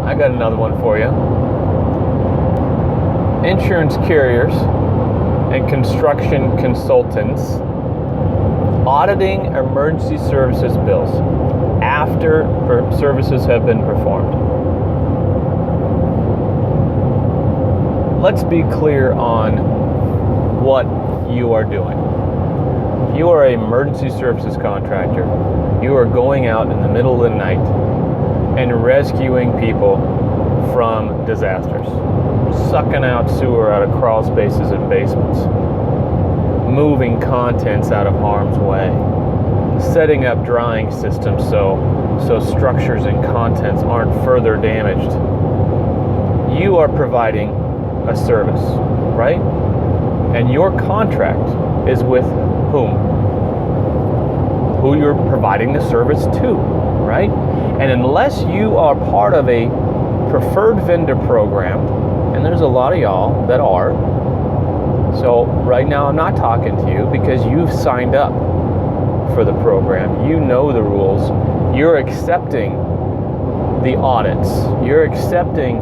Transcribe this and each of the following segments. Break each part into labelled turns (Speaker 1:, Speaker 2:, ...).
Speaker 1: I got another one for you. Insurance carriers and construction consultants auditing emergency services bills after services have been performed. Let's be clear on what you are doing. You are an emergency services contractor. You are going out in the middle of the night and rescuing people from disasters, sucking out sewer out of crawl spaces and basements, moving contents out of harm's way, setting up drying systems so structures and contents aren't further damaged. You are providing a service, right? And your contract is with whom? Who you're providing the service to, right? And unless you are part of a preferred vendor program, and there's a lot of y'all that are, so right now I'm not talking to you because you've signed up for the program. You know the rules. You're accepting the audits. You're accepting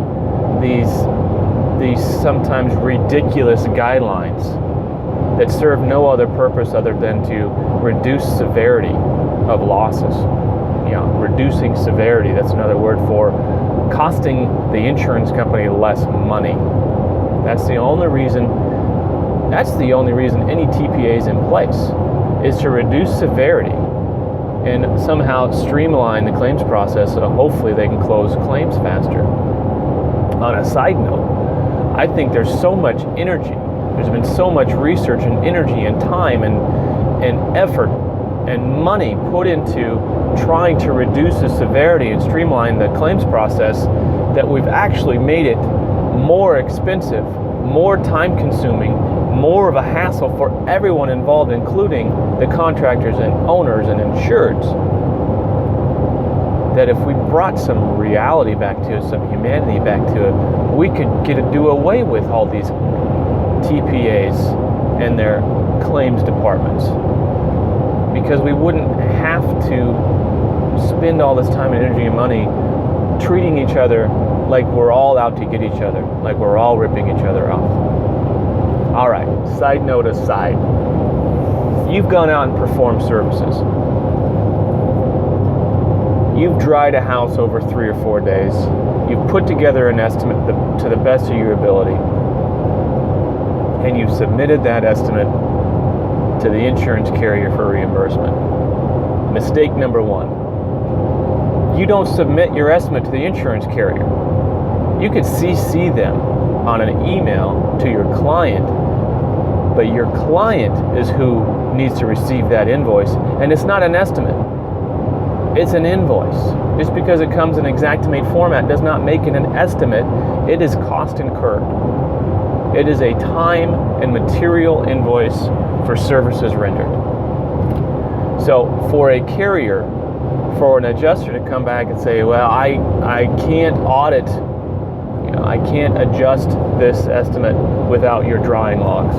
Speaker 1: these sometimes ridiculous guidelines that serve no other purpose other than to reduce severity of losses. Reducing severity, that's another word for costing the insurance company less money. That's the only reason any TPA is in place, is to reduce severity and somehow streamline the claims process so hopefully they can close claims faster. On a side note, I think there's so much energy, there's been so much research and energy and time and effort and money put into trying to reduce the severity and streamline the claims process that we've actually made it more expensive, more time consuming, more of a hassle for everyone involved, including the contractors and owners and insureds, that if we brought some reality back to it, some humanity back to it, we could do away with all these TPAs and their claims departments, because we wouldn't have to spend all this time and energy and money treating each other like we're all out to get each other, like we're all ripping each other off. All right, side note aside, you've gone out and performed services. You've dried a house over 3 or 4 days. You've put together an estimate to the best of your ability, and you've submitted that estimate to the insurance carrier for reimbursement. Mistake number one: you don't submit your estimate to the insurance carrier. You could CC them on an email to your client, but your client is who needs to receive that invoice, and it's not an estimate. It's an invoice. Just because it comes in Xactimate format does not make it an estimate. It is cost incurred. It is a time and material invoice for services rendered. So for a carrier, for an adjuster to come back and say, well, I can't audit, I can't adjust this estimate without your drawing logs.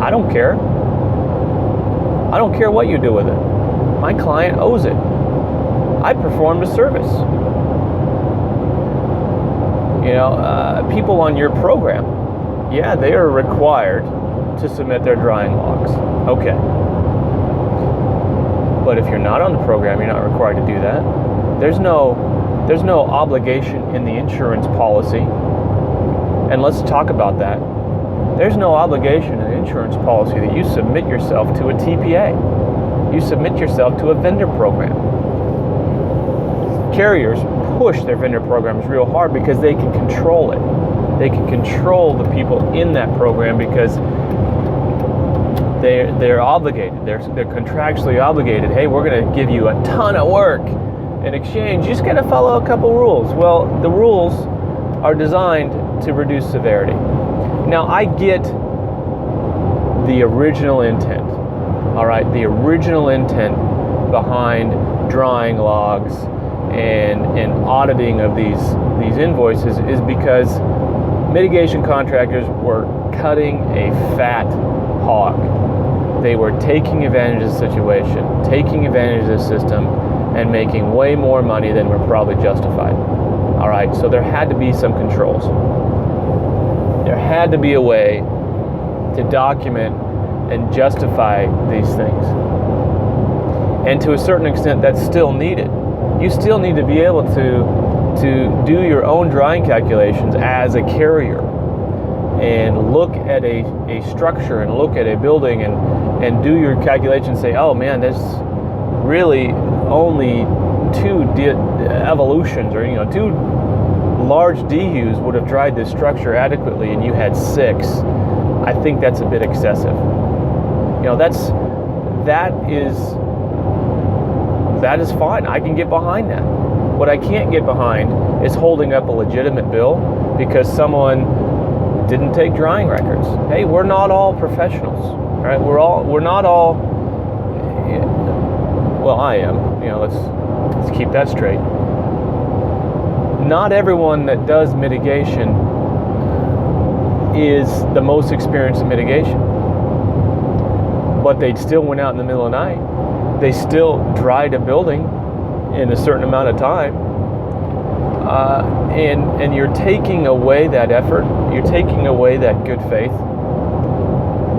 Speaker 1: I don't care. I don't care what you do with it. My client owes it. I performed a service. People on your program, yeah, they are required to submit their drawing logs. Okay. But if you're not on the program, you're not required to do that. There's no obligation in the insurance policy. And let's talk about that. There's no obligation in the insurance policy that you submit yourself to a TPA. You submit yourself to a vendor program. Carriers push their vendor programs real hard because they can control it. They can control the people in that program because they're obligated. They're contractually obligated. Hey, we're going to give you a ton of work in exchange. You just got to follow a couple rules. Well, the rules are designed to reduce severity. Now, I get the original intent. All right, the original intent behind drawing logs and auditing of these invoices is because mitigation contractors were cutting a fat hog. they were taking advantage of the situation, taking advantage of the system, and making way more money than were probably justified. All right, so there had to be some controls. There had to be a way to document and justify these things. And to a certain extent, that's still needed. You still need to be able to do your own drying calculations as a carrier and look at a structure and look at a building and do your calculations, say, oh man, there's really only two evolutions, or two large dehus would have dried this structure adequately, and you had 6. I think that's a bit excessive. That is fine. I can get behind that. What I can't get behind is holding up a legitimate bill because someone didn't take drying records. Hey, we're not all professionals, right? We're not all. Well, I am. Let's keep that straight. Not everyone that does mitigation is the most experienced in mitigation, but they still went out in the middle of the night. They still dried a building in a certain amount of time, and you're taking away that effort. You're taking away that good faith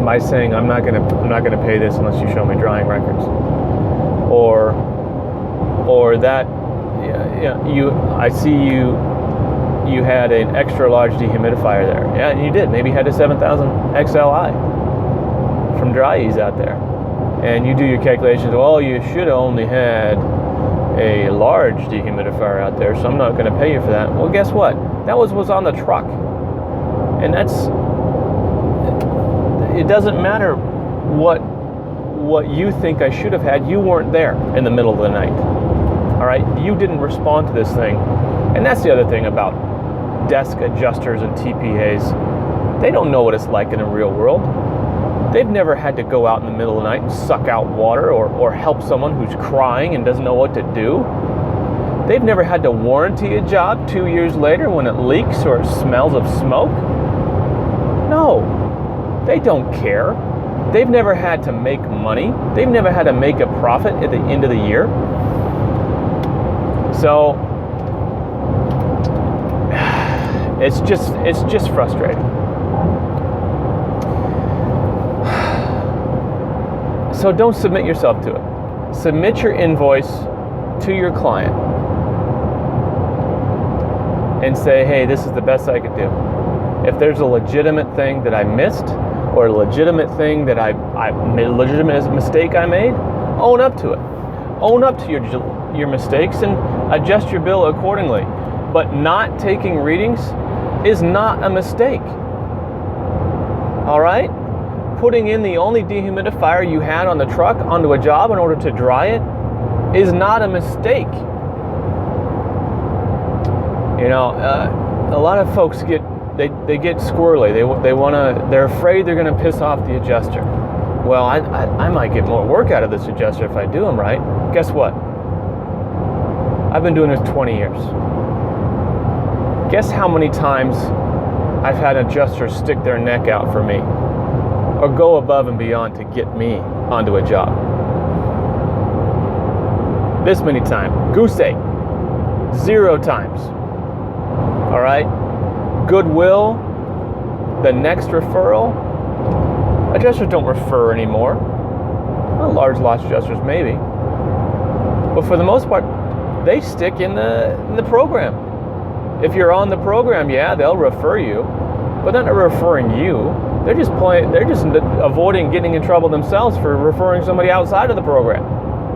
Speaker 1: by saying, I'm not gonna pay this unless you show me drying records, or that. I see you had an extra large dehumidifier there. Yeah, and you did. Maybe you had a 7000 XLI from Dry-Ease out there. And you do your calculations, well, you should have only had a large dehumidifier out there, so I'm not going to pay you for that. Well, guess what? That was on the truck. And it doesn't matter what you think I should have had. You weren't there in the middle of the night. All right, you didn't respond to this thing. And that's the other thing about desk adjusters and TPAs. They don't know what it's like in the real world. They've never had to go out in the middle of the night and suck out water or help someone who's crying and doesn't know what to do. They've never had to warranty a job 2 years later when it leaks or it smells of smoke. No, they don't care. They've never had to make money. They've never had to make a profit at the end of the year. So it's just frustrating. So don't submit yourself to it. Submit your invoice to your client and say, hey, this is the best I could do. If there's a legitimate thing that I missed, or a legitimate thing that I made, a legitimate mistake I made, own up to it. Own up to your mistakes and adjust your bill accordingly. But not taking readings is not a mistake. All right? Putting in the only dehumidifier you had on the truck onto a job in order to dry it is not a mistake. A lot of folks get squirrely. They're afraid they're gonna piss off the adjuster. Well, I might get more work out of this adjuster if I do them right. Guess what? I've been doing this 20 years. Guess how many times I've had adjusters stick their neck out for me or go above and beyond to get me onto a job. This many times. Goose egg. 0 times. All right? Goodwill, the next referral. Adjusters don't refer anymore. Well, large loss adjusters maybe. But for the most part, they stick in the program. If you're on the program, yeah, they'll refer you, but they're not referring you. They're just avoiding getting in trouble themselves for referring somebody outside of the program.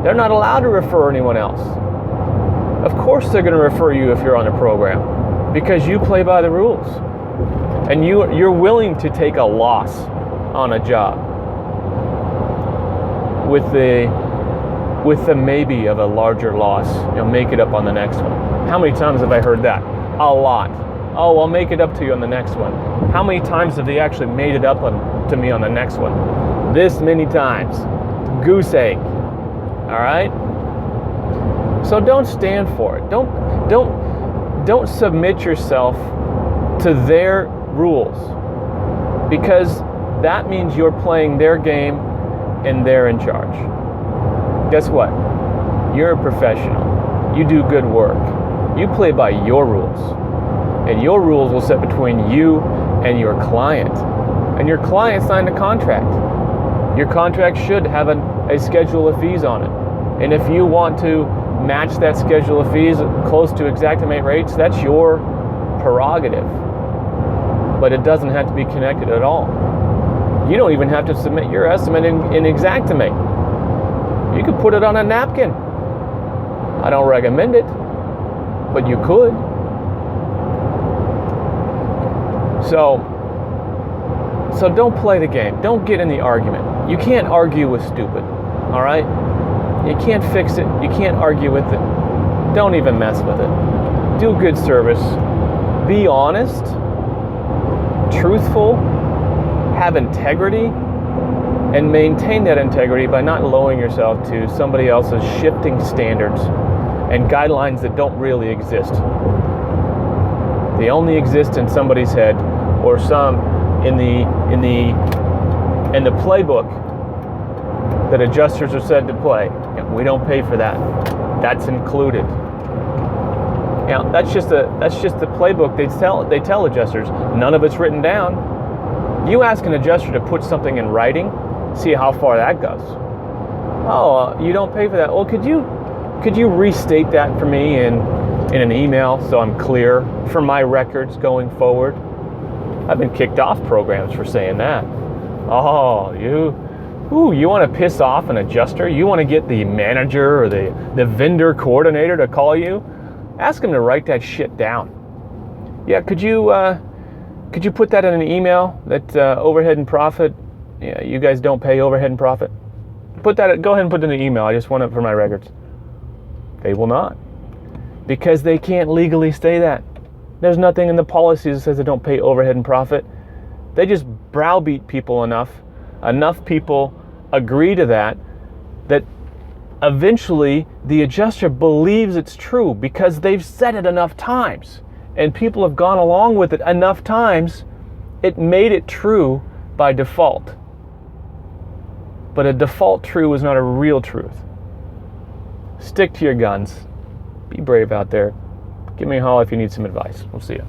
Speaker 1: They're not allowed to refer anyone else. Of course they're going to refer you if you're on the program, because you play by the rules. And you're willing to take a loss on a job with the maybe of a larger loss. Make it up on the next one. How many times have I heard that? A lot. Oh, I'll make it up to you on the next one. How many times have they actually made it up to me on the next one? This many times. Goose egg. All right? So don't stand for it. Don't submit yourself to their rules, because that means you're playing their game and they're in charge. Guess what? You're a professional. You do good work. You play by your rules. And your rules will set between you and your client. And your client signed a contract. Your contract should have a schedule of fees on it. And if you want to match that schedule of fees close to Xactimate rates, that's your prerogative. But it doesn't have to be connected at all. You don't even have to submit your estimate in Xactimate. You could put it on a napkin. I don't recommend it, but you could. So don't play the game. Don't get in the argument. You can't argue with stupid, all right? You can't fix it. You can't argue with it. Don't even mess with it. Do good service. Be honest, truthful, have integrity, and maintain that integrity by not lowering yourself to somebody else's shifting standards and guidelines that don't really exist. They only exist in somebody's head or some in the playbook that adjusters are said to play. We don't pay for that. That's included. That's just the playbook they tell adjusters. None of it's written down. You ask an adjuster to put something in writing, see how far that goes. Oh, you don't pay for that. Well, could you restate that for me in an email so I'm clear for my records going forward? I've been kicked off programs for saying that. Oh, you want to piss off an adjuster? You want to get the manager or the vendor coordinator to call you? Ask them to write that shit down. Yeah, could you put that in an email, that overhead and profit? Yeah, you guys don't pay overhead and profit. Go ahead and put it in an email. I just want it for my records. They will not, because they can't legally say that. There's nothing in the policies that says they don't pay overhead and profit. They just browbeat people enough people agree to that eventually the adjuster believes it's true because they've said it enough times and people have gone along with it enough times. It made it true by default. But a default true is not a real truth. Stick to your guns. Be brave out there. Give me a holler if you need some advice. We'll see you.